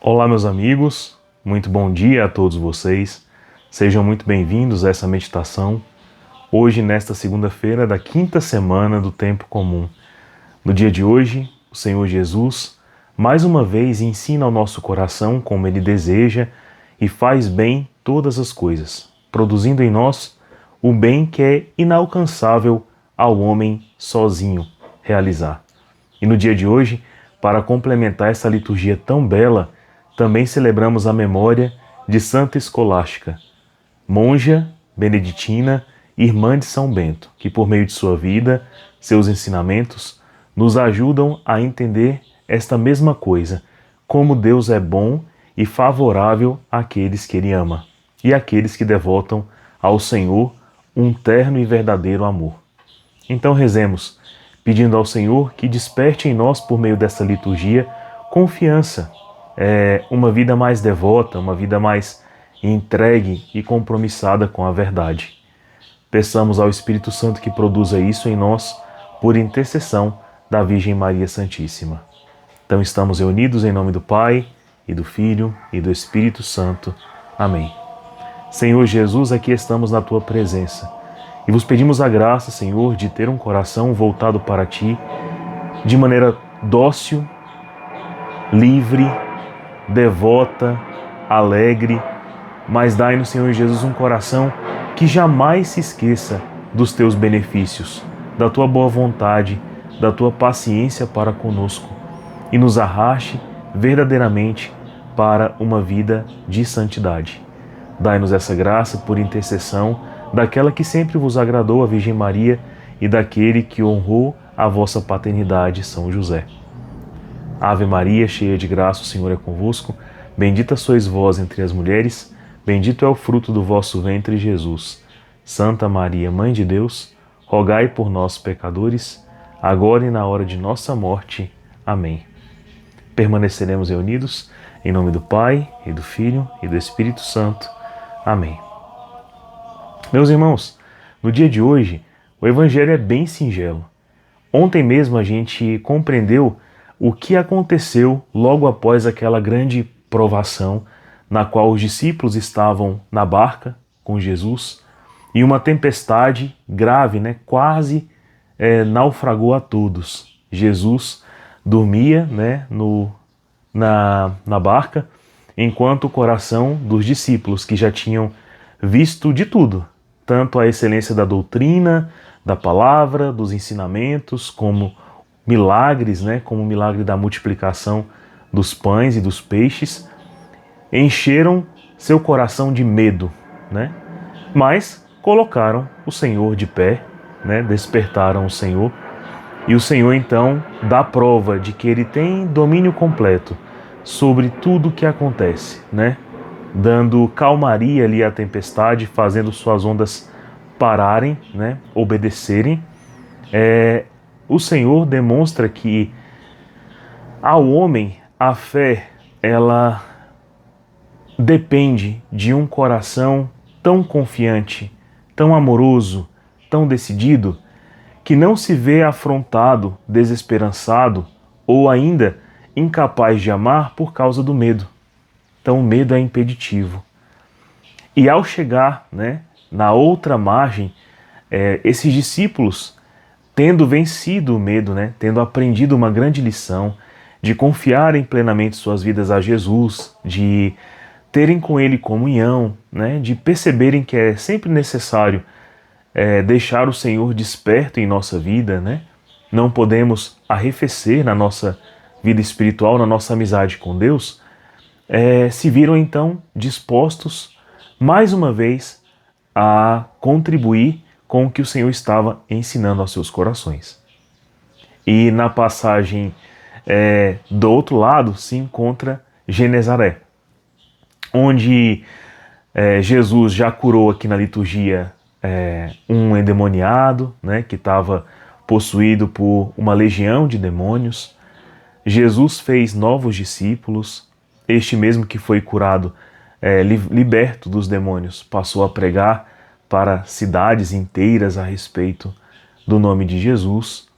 Olá, meus amigos, muito bom dia a todos vocês. Sejam muito bem-vindos a essa meditação. Hoje, nesta segunda-feira da quinta semana do Tempo Comum. No dia de hoje, o Senhor Jesus, mais uma vez, ensina ao nosso coração como Ele deseja e faz bem todas as coisas, produzindo em nós o bem que é inalcançável ao homem sozinho realizar. E no dia de hoje, para complementar essa liturgia tão bela, também celebramos a memória de Santa Escolástica, monja beneditina, irmã de São Bento, que por meio de sua vida, seus ensinamentos, nos ajudam a entender esta mesma coisa, como Deus é bom e favorável àqueles que Ele ama e àqueles que devotam ao Senhor um terno e verdadeiro amor. Então rezemos, pedindo ao Senhor que desperte em nós, por meio desta liturgia, confiança, uma vida mais devota, uma vida mais entregue e compromissada com a verdade. Peçamos ao Espírito Santo que produza isso em nós, por intercessão da Virgem Maria Santíssima. Então estamos reunidos em nome do Pai, e do Filho, e do Espírito Santo. Amém. Senhor Jesus, aqui estamos na Tua presença, e vos pedimos a graça, Senhor, de ter um coração voltado para Ti, de maneira dócil, livre, devota, alegre, mas dai-nos, Senhor Jesus, um coração que jamais se esqueça dos Teus benefícios, da Tua boa vontade, da Tua paciência para conosco e nos arraste verdadeiramente para uma vida de santidade. Dai-nos essa graça por intercessão daquela que sempre vos agradou, a Virgem Maria, e daquele que honrou a vossa paternidade, São José. Ave Maria, cheia de graça, o Senhor é convosco. Bendita sois vós entre as mulheres, bendito é o fruto do vosso ventre, Jesus. Santa Maria, Mãe de Deus, rogai por nós, pecadores, agora e na hora de nossa morte. Amém. Permaneceremos reunidos em nome do Pai, e do Filho, e do Espírito Santo. Amém. Meus irmãos, no dia de hoje, o Evangelho é bem singelo. Ontem mesmo a gente compreendeu o que aconteceu logo após aquela grande provação na qual os discípulos estavam na barca com Jesus e uma tempestade grave, quase naufragou a todos. Jesus dormia na barca, enquanto o coração dos discípulos, que já tinham visto de tudo, tanto a excelência da doutrina, da palavra, dos ensinamentos, como milagres, como o milagre da multiplicação dos pães e dos peixes, encheram seu coração de medo, mas colocaram o Senhor de pé, despertaram o Senhor, e o Senhor então dá prova de que Ele tem domínio completo sobre tudo o que acontece, dando calmaria ali à tempestade, fazendo suas ondas pararem, obedecerem. O Senhor demonstra que ao homem a fé, ela depende de um coração tão confiante, tão amoroso, tão decidido, que não se vê afrontado, desesperançado ou ainda incapaz de amar por causa do medo. Então o medo é impeditivo. E ao chegar na outra margem, esses discípulos, tendo vencido o medo, tendo aprendido uma grande lição, de confiarem plenamente suas vidas a Jesus, de terem com Ele comunhão, de perceberem que é sempre necessário deixar o Senhor desperto em nossa vida, não podemos arrefecer na nossa vida espiritual, na nossa amizade com Deus, se viram então dispostos, mais uma vez, a contribuir com o que o Senhor estava ensinando aos seus corações. E na passagem do outro lado se encontra Genezaré, onde Jesus já curou aqui na liturgia um endemoniado, que estava possuído por uma legião de demônios. Jesus fez novos discípulos. Este mesmo que foi curado, liberto dos demônios, passou a pregar para cidades inteiras a respeito do nome de Jesus.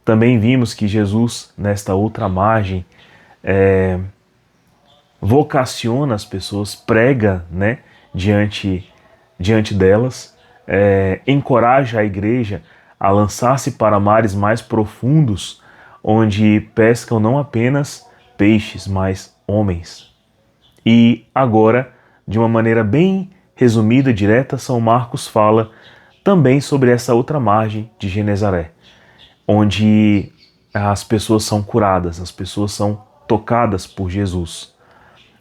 Também vimos que Jesus, nesta outra margem, vocaciona as pessoas, prega, né, diante delas, encoraja a igreja a lançar-se para mares mais profundos, onde pescam não apenas peixes, mas homens. E agora, de uma maneira bem resumida e direta, São Marcos fala também sobre essa outra margem de Genezaré, onde as pessoas são curadas, as pessoas são tocadas por Jesus.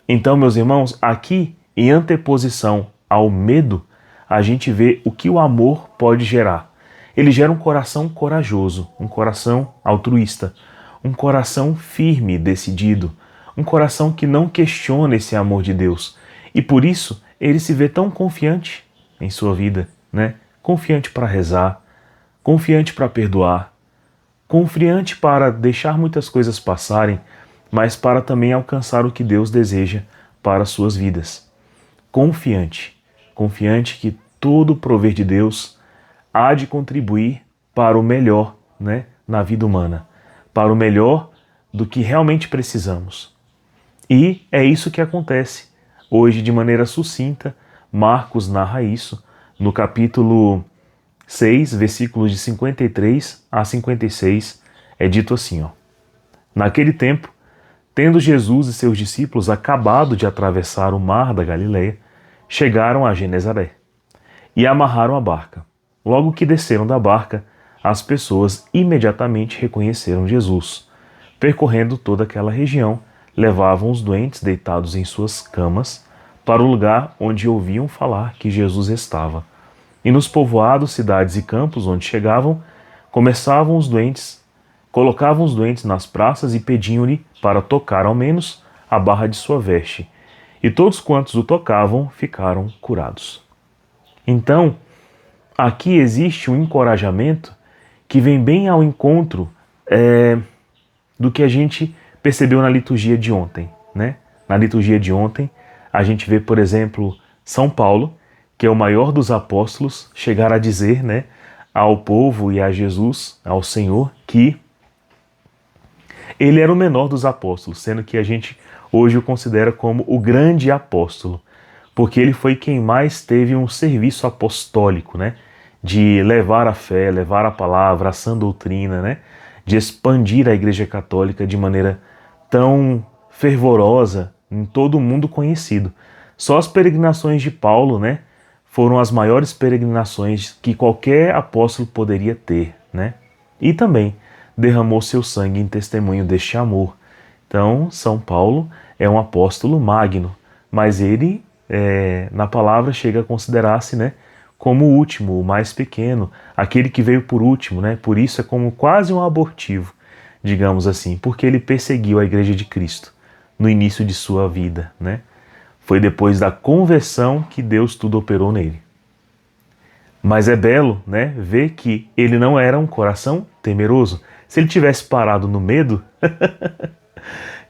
Então, meus irmãos, aqui em anteposição ao medo, a gente vê o que o amor pode gerar. Ele gera um coração corajoso, um coração altruísta, um coração firme, decidido, um coração que não questiona esse amor de Deus. E por isso, ele se vê tão confiante em sua vida, né? Confiante para rezar, confiante para perdoar, confiante para deixar muitas coisas passarem, mas para também alcançar o que Deus deseja para as suas vidas. Confiante que todo o prover de Deus há de contribuir para o melhor, né, na vida humana, para o melhor do que realmente precisamos. E é isso que acontece. Hoje, de maneira sucinta, Marcos narra isso no capítulo 6, versículos de 53 a 56, é dito assim, ó: Naquele tempo, tendo Jesus e seus discípulos acabado de atravessar o mar da Galileia, chegaram a Genezaré e amarraram a barca. Logo que desceram da barca, as pessoas imediatamente reconheceram Jesus. Percorrendo toda aquela região, levavam os doentes deitados em suas camas para o lugar onde ouviam falar que Jesus estava. E nos povoados, cidades e campos onde chegavam, colocavam os doentes nas praças e pediam-lhe para tocar ao menos a barra de sua veste. E todos quantos o tocavam ficaram curados. Então, aqui existe um encorajamento que vem bem ao encontro do que a gente percebeu na liturgia de ontem, né? Na liturgia de ontem, a gente vê, por exemplo, São Paulo, que é o maior dos apóstolos, chegar a dizer, né, ao povo e a Jesus, ao Senhor, que ele era o menor dos apóstolos, sendo que a gente hoje o considera como o grande apóstolo, porque ele foi quem mais teve um serviço apostólico, né, de levar a fé, levar a palavra, a sã doutrina, né, de expandir a Igreja Católica de maneira tão fervorosa em todo o mundo conhecido. Só as peregrinações de Paulo, né, foram as maiores peregrinações que qualquer apóstolo poderia ter, né? E também derramou seu sangue em testemunho deste amor. Então, São Paulo é um apóstolo magno, mas ele, na palavra, chega a considerar-se, né, como o último, o mais pequeno, aquele que veio por último, né? Por isso é como quase um abortivo, digamos assim, porque ele perseguiu a Igreja de Cristo no início de sua vida, né? Foi depois da conversão que Deus tudo operou nele. Mas é belo, né, ver que ele não era um coração temeroso. Se ele tivesse parado no medo,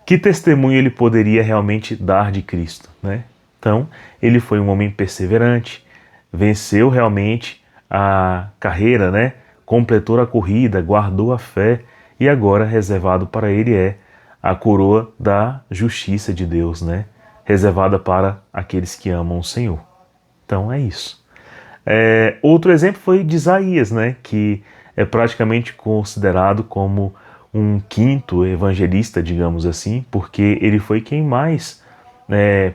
que testemunho ele poderia realmente dar de Cristo, né? Então, ele foi um homem perseverante, venceu realmente a carreira, né? Completou a corrida, guardou a fé e agora reservado para ele é a coroa da justiça de Deus, né? Reservada para aqueles que amam o Senhor. Então é isso. Outro exemplo foi de Isaías, né? Que é praticamente considerado como um quinto evangelista, digamos assim, porque ele foi quem mais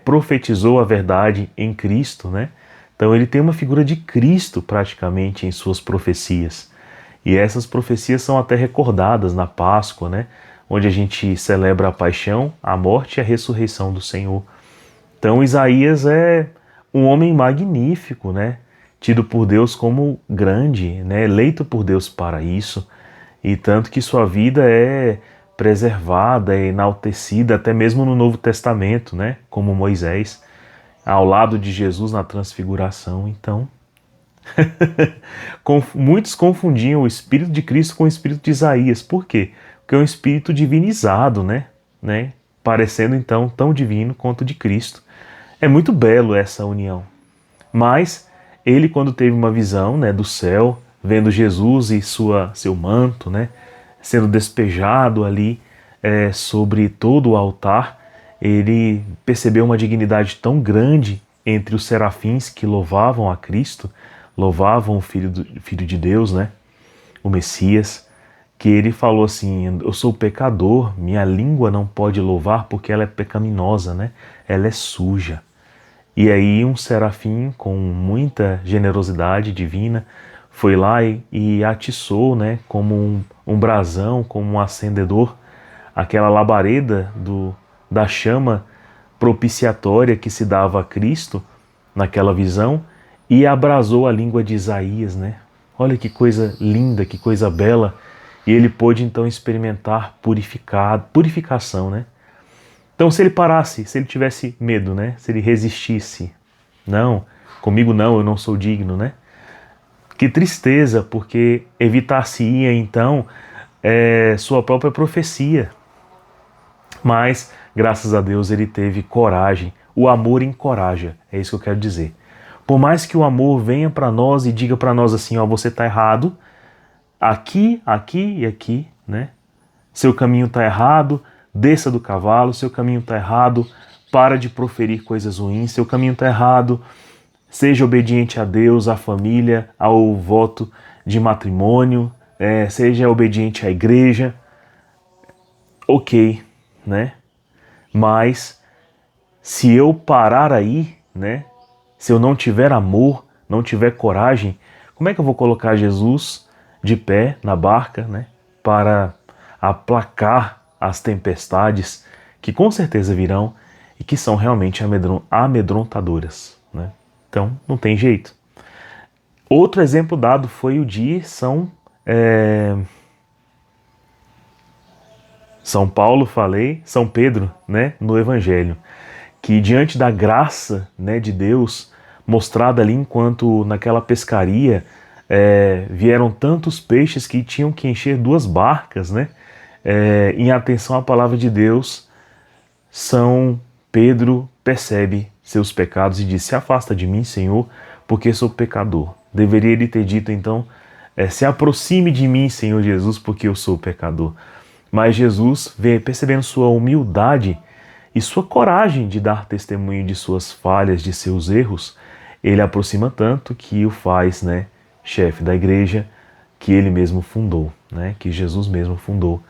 profetizou a verdade em Cristo, né? Então ele tem uma figura de Cristo praticamente em suas profecias. E essas profecias são até recordadas na Páscoa, né? Onde a gente celebra a paixão, a morte e a ressurreição do Senhor. Então Isaías é um homem magnífico, né? Tido por Deus como grande, né? Eleito por Deus para isso. E tanto que sua vida é preservada, é enaltecida, até mesmo no Novo Testamento, né? Como Moisés, ao lado de Jesus na transfiguração. Então, muitos confundiam o Espírito de Cristo com o Espírito de Isaías. Por quê? Porque é um Espírito divinizado, né? Parecendo então tão divino quanto o de Cristo. É muito belo essa união. Mas ele, quando teve uma visão, né, do céu, vendo Jesus e seu manto, né, sendo despejado ali sobre todo o altar, ele percebeu uma dignidade tão grande entre os serafins que louvavam a Cristo, louvavam o Filho de Deus, né? O Messias, que ele falou assim: eu sou pecador, minha língua não pode louvar porque ela é pecaminosa, né? Ela é suja. E aí um serafim com muita generosidade divina foi lá e atiçou, né, como um brasão, como um acendedor, aquela labareda da chama propiciatória que se dava a Cristo naquela visão, e abrasou a língua de Isaías, né? Olha que coisa linda, que coisa bela. E ele pôde então experimentar purificação, né? Então se ele parasse, se ele tivesse medo, né? Se ele resistisse, não, comigo não, eu não sou digno, né? Que tristeza, porque evitar-se-ia então sua própria profecia. Mas, graças a Deus, ele teve coragem. O amor encoraja, é isso que eu quero dizer. Por mais que o amor venha para nós e diga para nós assim, ó, você está errado, aqui, aqui e aqui, né? Seu caminho está errado, desça do cavalo, seu caminho está errado, para de proferir coisas ruins, seu caminho está errado, seja obediente a Deus, à família, ao voto de matrimônio, seja obediente à igreja, ok, né? Mas se eu parar aí, né? Se eu não tiver amor, não tiver coragem, como é que eu vou colocar Jesus de pé na barca, né? Para aplacar as tempestades que com certeza virão e que são realmente amedrontadoras, né? Então, não tem jeito. Outro exemplo dado foi o de São Paulo, São Pedro, né, no Evangelho, que diante da graça, né, de Deus mostrada ali enquanto naquela pescaria vieram tantos peixes que tinham que encher 2 barcas, né, em atenção à palavra de Deus, São Pedro percebe seus pecados e diz: se afasta de mim, Senhor, porque sou pecador. Deveria ele ter dito então: se aproxime de mim, Senhor Jesus, porque eu sou pecador. Mas Jesus, percebendo sua humildade e sua coragem de dar testemunho de suas falhas, de seus erros, ele aproxima tanto que o faz, né, chefe da igreja que ele mesmo fundou, né, que Jesus mesmo fundou,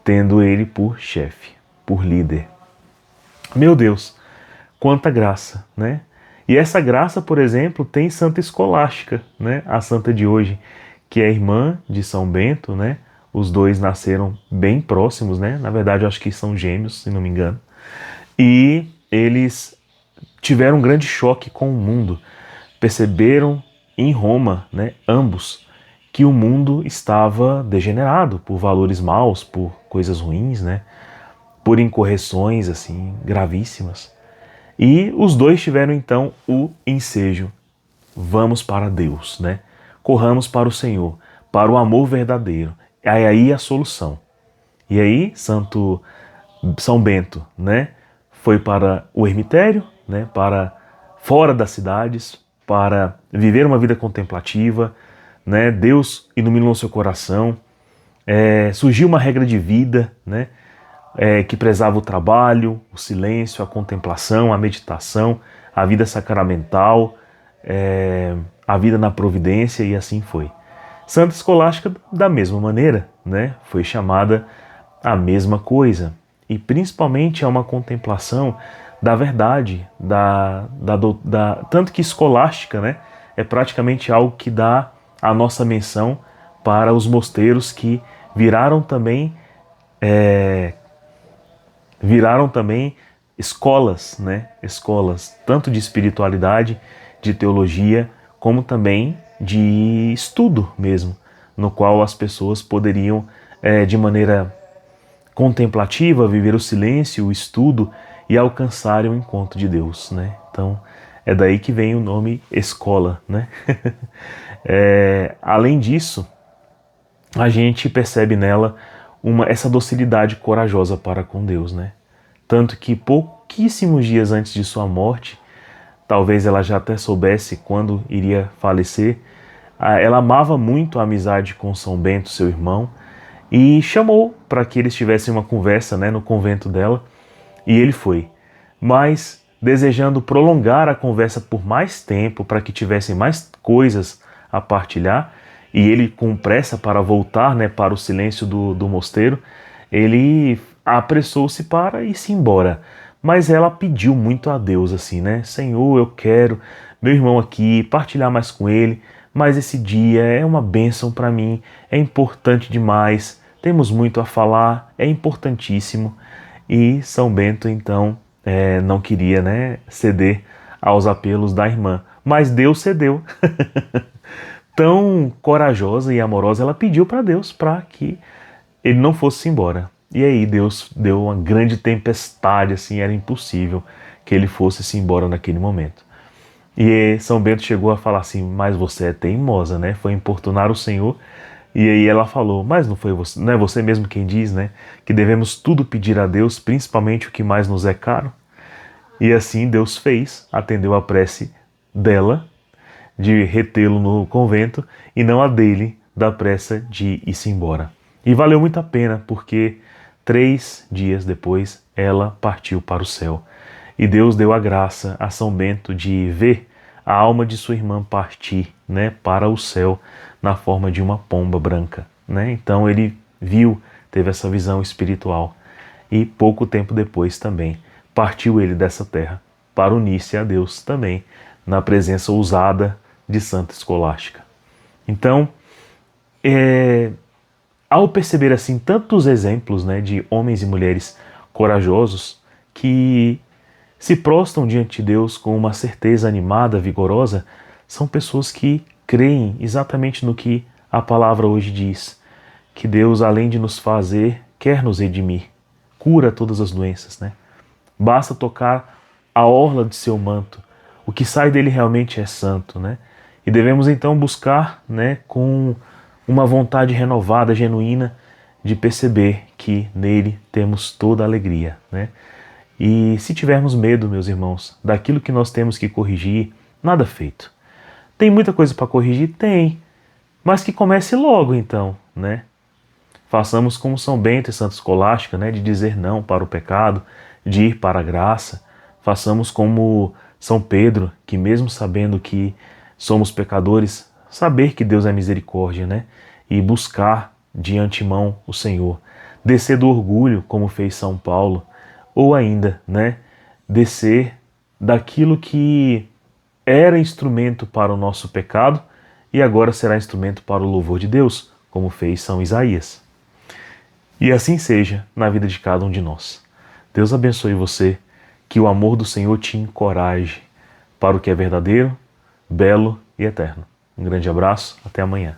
tendo ele por chefe, por líder. Meu Deus, quanta graça, né? E essa graça, por exemplo, tem Santa Escolástica, né, a santa de hoje, que é irmã de São Bento, né? Os dois nasceram bem próximos, né? Na verdade, eu acho que são gêmeos, se não me engano. E eles tiveram um grande choque com o mundo. Perceberam em Roma, né, ambos, que o mundo estava degenerado por valores maus, por coisas ruins, né? Por incorreções assim gravíssimas. E os dois tiveram então o ensejo: vamos para Deus, né? Corramos para o Senhor, para o amor verdadeiro. É aí a solução. E aí São Bento, né, foi para o ermitério, né, para fora das cidades, para viver uma vida contemplativa, né? Deus iluminou seu coração, surgiu uma regra de vida, né, que prezava o trabalho, o silêncio, a contemplação, a meditação, a vida sacramental, a vida na providência, e assim foi. Santa Escolástica, da mesma maneira, né, foi chamada a mesma coisa, e principalmente a uma contemplação da verdade, tanto que escolástica, né, é praticamente algo que dá a nossa menção para os mosteiros que viraram também escolas, né? Escolas tanto de espiritualidade, de teologia, como também de estudo mesmo, no qual as pessoas poderiam, de maneira contemplativa, viver o silêncio, o estudo e alcançarem o encontro de Deus, né? Então, é daí que vem o nome escola, né? Além disso, a gente percebe nela essa docilidade corajosa para com Deus, né? Tanto que pouquíssimos dias antes de sua morte, talvez ela já até soubesse quando iria falecer, ela amava muito a amizade com São Bento, seu irmão, e chamou para que eles tivessem uma conversa, né, no convento dela, e ele foi. mas desejando prolongar a conversa por mais tempo para que tivessem mais coisas a partilhar, e ele com pressa para voltar, né, para o silêncio do mosteiro, ele apressou-se para ir-se embora. Mas ela pediu muito a Deus assim, né? Senhor, eu quero meu irmão aqui, partilhar mais com ele, mas esse dia é uma bênção para mim, é importante demais, temos muito a falar, é importantíssimo. E São Bento, então, não queria, né, ceder aos apelos da irmã, mas Deus cedeu. Tão corajosa e amorosa, ela pediu para Deus para que ele não fosse embora. E aí Deus deu uma grande tempestade, assim, era impossível que ele fosse embora naquele momento. E São Bento chegou a falar assim, mas você é teimosa, né? Foi importunar o Senhor. E aí ela falou, mas não foi você, não é você mesmo quem diz, né? Que devemos tudo pedir a Deus, principalmente o que mais nos é caro. E assim Deus fez, atendeu a prece dela, de retê-lo no convento, e não a dele, da pressa de ir-se embora. E valeu muito a pena, porque 3 dias depois ela partiu para o céu. E Deus deu a graça a São Bento de ver a alma de sua irmã partir, né, para o céu na forma de uma pomba branca, né? Então ele viu, teve essa visão espiritual. E pouco tempo depois também partiu ele dessa terra para unir-se a Deus também na presença ousada de Santa Escolástica. Então, ao perceber assim tantos exemplos, né, de homens e mulheres corajosos que se prostram diante de Deus com uma certeza animada, vigorosa, são pessoas que creem exatamente no que a palavra hoje diz, que Deus, além de nos fazer, quer nos redimir, cura todas as doenças, né? Basta tocar a orla de seu manto, o que sai dele realmente é santo, né? E devemos então buscar, né, com uma vontade renovada, genuína, de perceber que nele temos toda a alegria, né? E se tivermos medo, meus irmãos, daquilo que nós temos que corrigir, nada feito. Tem muita coisa para corrigir? Tem, mas que comece logo então, né? Façamos como São Bento e Santa Escolástica, né, de dizer não para o pecado, de ir para a graça. Façamos como São Pedro, que mesmo sabendo que somos pecadores, saber que Deus é misericórdia, né? E buscar de antemão o Senhor. Descer do orgulho, como fez São Paulo, ou ainda, né, descer daquilo que era instrumento para o nosso pecado e agora será instrumento para o louvor de Deus, como fez São Isaías. E assim seja na vida de cada um de nós. Deus abençoe você, que o amor do Senhor te encoraje para o que é verdadeiro, belo e eterno. Um grande abraço, até amanhã.